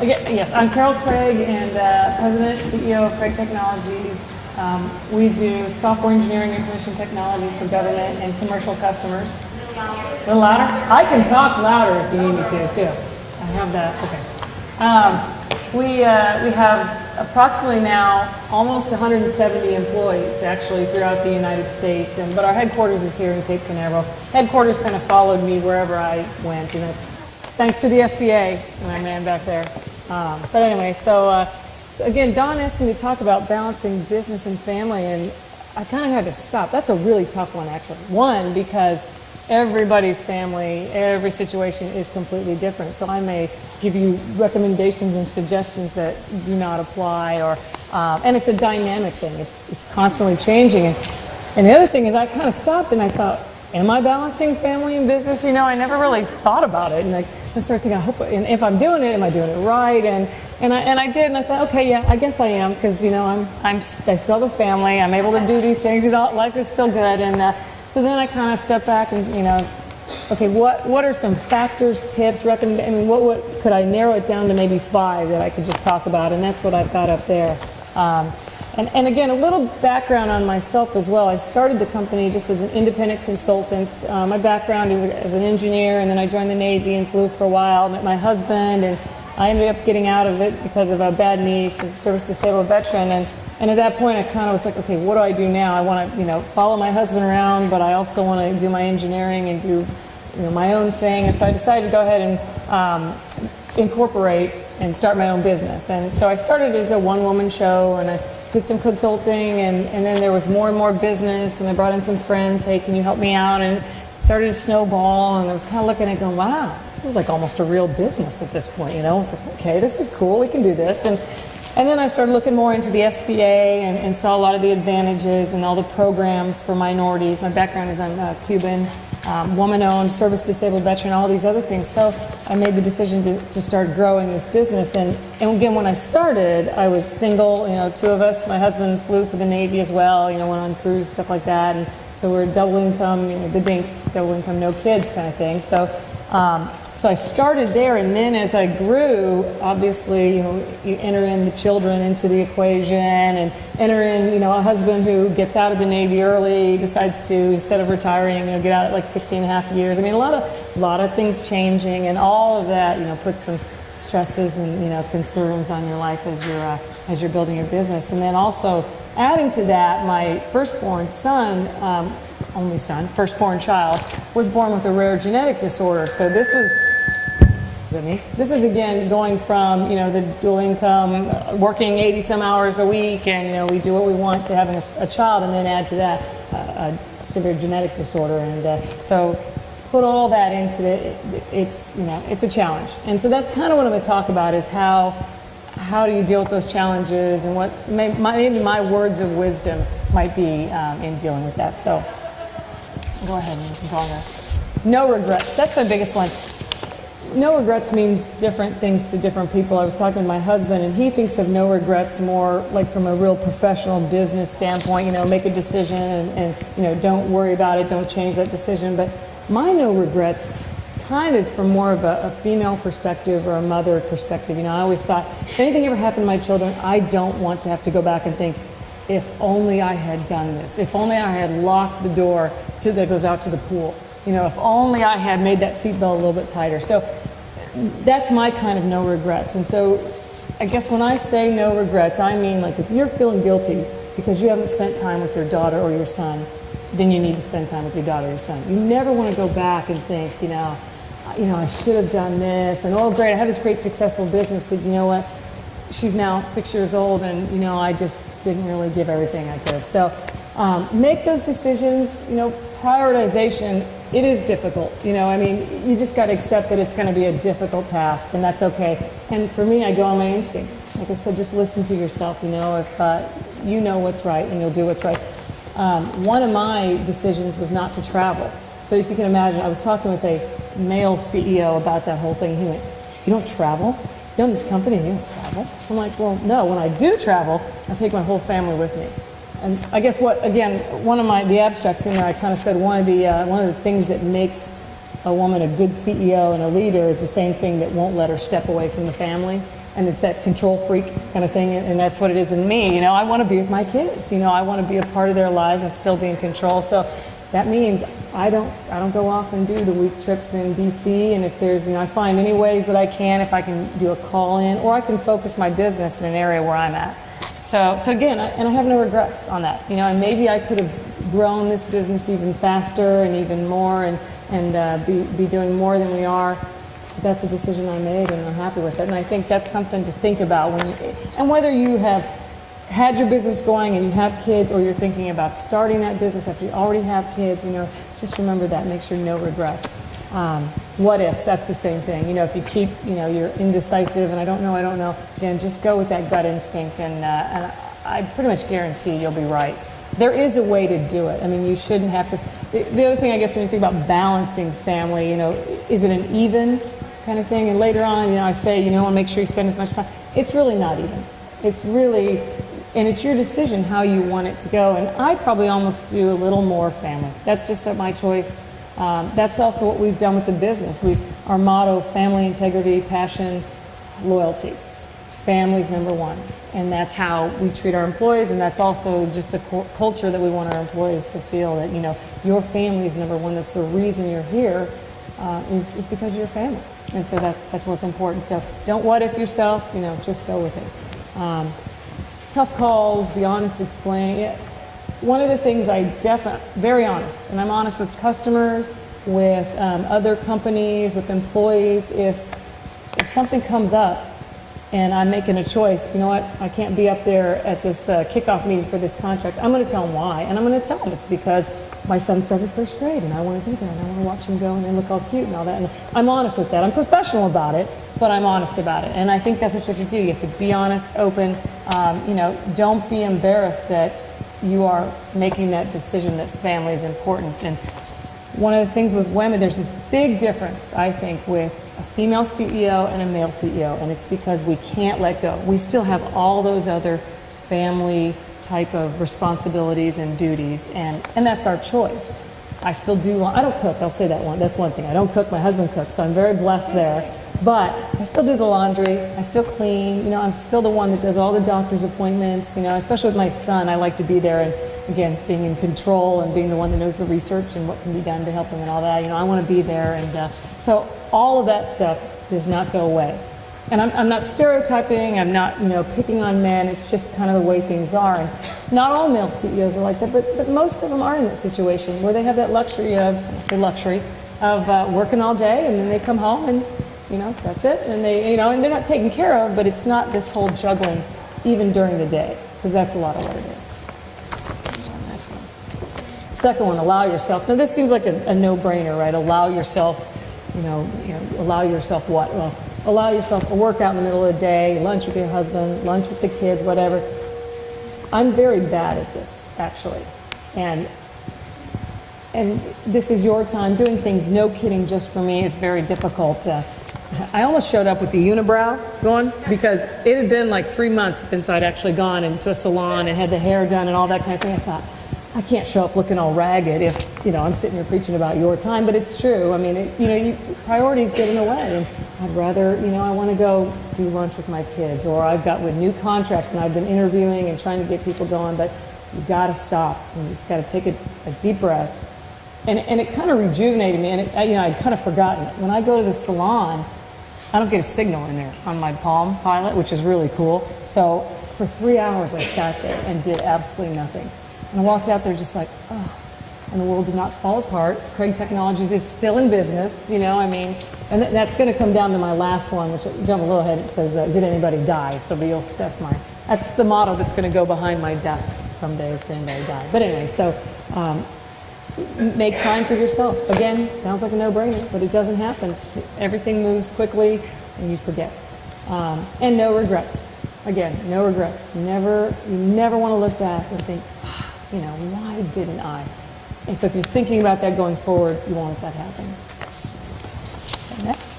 Again, yes, I'm Carol Craig, and President, CEO of Craig Technologies. We do software engineering, information technology for government and commercial customers. A little louder? I can talk louder if you need me to, too. I have that. Okay. We have approximately now almost 170 employees, actually, throughout the United States. But our headquarters is here in Cape Canaveral. Headquarters kind of followed me wherever I went, and that's thanks to the SBA, my man back there. But anyway, so again, Don asked me to talk about balancing business and family, and I kind of had to stop. That's a really tough one, actually. One, because everybody's family, every situation is completely different. So I may give you recommendations and suggestions that do not apply, or and it's a dynamic thing. It's constantly changing. And the other thing is, I kind of stopped and I thought, am I balancing family and business? You know, I never really thought about it, and I started thinking, I hope, and if I'm doing it, am I doing it right? And I did, and I thought, okay, yeah, I guess I am, because you know, I still have a family. I'm able to do these things. You know, life is still good, and so then I kind of stepped back and okay, what are some factors, tips, I mean, what could I narrow it down to maybe 5 that I could just talk about, and that's what I've got up there. And again, a little background on myself as well. I started the company just as an independent consultant. My background is as an engineer, and then I joined the Navy and flew for a while, met my husband, and I ended up getting out of it because of a bad knee, so service-disabled veteran. And at that point, I kind of was like, okay, what do I do now? I want to, follow my husband around, but I also want to do my engineering and do, my own thing. And so I decided to go ahead and incorporate and start my own business. And so I started as a one-woman show, and I did some consulting, and then there was more and more business, and I brought in some friends. Hey, can you help me out? And it started to snowball, and I was kind of looking at it going, wow, this is like almost a real business at this point, It's like, okay, this is cool, we can do this. And then I started looking more into the SBA and saw a lot of the advantages and all the programs for minorities. My background is I'm Cuban, woman-owned, service-disabled veteran, all these other things. So I made the decision to start growing this business. And again, when I started, I was single, 2 of us. My husband flew for the Navy as well, went on cruise, stuff like that. And so we're double income, the dinks, double income, no kids kind of thing. So I started there, and then as I grew, obviously, you enter in the children into the equation, and enter in, a husband who gets out of the Navy early, decides to, instead of retiring, get out at like 16 and a half years. I mean, a lot of things changing, and all of that, puts some stresses and, concerns on your life as you're building your business. And then also, adding to that, my firstborn son, only son, firstborn child, was born with a rare genetic disorder. So this was... This is, again, going from, the dual income, working 80 some hours a week, and, we do what we want, to having a child, and then add to that a severe genetic disorder. And so put all that into it, it's a challenge. And so that's kind of what I'm going to talk about, is how do you deal with those challenges, and what maybe my words of wisdom might be in dealing with that. So go ahead and go on there. No regrets. That's the biggest one. No regrets means different things to different people. I was talking to my husband, and he thinks of no regrets more like from a real professional business standpoint, make a decision and don't worry about it, don't change that decision. But my no regrets kind of is from more of a female perspective or a mother perspective. I always thought, if anything ever happened to my children, I don't want to have to go back and think, if only I had done this, if only I had locked the door that goes out to the pool. If only I had made that seatbelt a little bit tighter. So that's my kind of no regrets. And so I guess when I say no regrets, I mean, like, if you're feeling guilty because you haven't spent time with your daughter or your son, then you need to spend time with your daughter or your son. You never want to go back and think, I should have done this, and oh great, I have this great successful business, but you know what? She's now 6 years old, and I just didn't really give everything I could. So make those decisions. Prioritization, it is difficult. You just got to accept that it's going to be a difficult task, and that's okay. And for me, I go on my instinct. Like I said, just listen to yourself. If you know what's right, and you'll do what's right. One of my decisions was not to travel. So if you can imagine, I was talking with a male CEO about that whole thing. He went, "You don't travel? You own this company and you don't travel?" I'm like, well, no, when I do travel, I take my whole family with me. And I guess one of the abstracts in there, I kind of said one of the things that makes a woman a good CEO and a leader is the same thing that won't let her step away from the family. and it's that control freak kind of thing, and that's what it is in me. You know, I want to be with my kids. You know, I want to be a part of their lives and still be in control. So that means I don't go off and do the week trips in DC. And if there's, you know, I find any ways that I can, if I can do a call in, or I can focus my business in an area where I'm at. So again, I have no regrets on that. You know, and maybe I could have grown this business even faster and even more, and be doing more than we are. That's a decision I made, and I'm happy with it. And I think that's something to think about and whether you have had your business going and you have kids, or you're thinking about starting that business after you already have kids, you know, just remember that. Make sure no regrets. What ifs, that's the same thing. You know, if you keep, you know, you're indecisive and I don't know, again, just go with that gut instinct, and I pretty much guarantee you'll be right. There is a way to do it. I mean, you shouldn't have to. The other thing, I guess, when you think about balancing family, you know, is it an even kind of thing? And later on, you know, I say, you know, want to make sure you spend as much time. It's really not even. It's really, and it's your decision how you want it to go. And I probably almost do a little more family. That's just my choice. That's also what we've done with the business. Our motto: family, integrity, passion, loyalty. Family's number one. And that's how we treat our employees, and that's also just the culture that we want our employees to feel, that, you know, your family is number one. That's the reason you're here, is because of your family. And so that's what's important. So don't what if yourself, you know, just go with it. Tough calls, be honest, explain. Yeah. One of the things very honest, and I'm honest with customers, with other companies, with employees. If something comes up and I'm making a choice, you know what, I can't be up there at this kickoff meeting for this contract, I'm going to tell them why. And I'm going to tell them it's because my son started first grade and I want to be there and I want to watch him go and they look all cute and all that. And I'm honest with that. I'm professional about it, but I'm honest about it. And I think that's what you have to do. You have to be honest, open. You know, don't be embarrassed that you are making that decision that family is important. And one of the things with women, there's a big difference, I think, with a female CEO and a male CEO, and it's because we can't let go. We still have all those other family type of responsibilities and duties, and that's our choice. I still do, I don't cook, I'll say that's one thing. I don't cook, my husband cooks, so I'm very blessed there. But I still do the laundry, I still clean, you know, I'm still the one that does all the doctor's appointments, you know, especially with my son, I like to be there and, again, being in control and being the one that knows the research and what can be done to help him and all that, you know, I want to be there. And so all of that stuff does not go away. And I'm not stereotyping, I'm not, you know, picking on men, it's just kind of the way things are. And not all male CEOs are like that, but most of them are in that situation where they have that luxury of, working all day, and then they come home and, you know, that's it. And they, you know, and they're not taken care of, but it's not this whole juggling even during the day, because that's a lot of what it is. Next one. Second one, allow yourself. Now this seems like a no-brainer, right? Allow yourself, allow yourself what? Well, allow yourself a workout in the middle of the day, lunch with your husband, lunch with the kids, whatever. I'm very bad at this, actually. And this is your time. Doing things, no kidding, just for me is very difficult. I almost showed up with the unibrow going, because it had been like 3 months since I'd actually gone into a salon and had the hair done and all that kind of thing. I thought, I can't show up looking all ragged if, you know, I'm sitting here preaching about your time, but it's true. I mean, priorities get in the way, and I'd rather, you know, I want to go do lunch with my kids, or I've got a new contract and I've been interviewing and trying to get people going, but you got to stop. You just got to take a deep breath. And it kind of rejuvenated me, and I'd kind of forgotten. When I go to the salon, I don't get a signal in there on my Palm Pilot, which is really cool. So for 3 hours I sat there and did absolutely nothing. And I walked out there just like, oh, and the world did not fall apart. Craig Technologies is still in business, you know, I mean, and that's going to come down to my last one, which jump a little ahead. It says, did anybody die? So that's the motto that's going to go behind my desk some days, did anybody die? But anyway, so make time for yourself. Again, sounds like a no-brainer, but it doesn't happen. Everything moves quickly and you forget. And no regrets. Again, no regrets. You never want to look back and think, you know, why didn't I? And so if you're thinking about that going forward, you won't let that happen. Okay, next.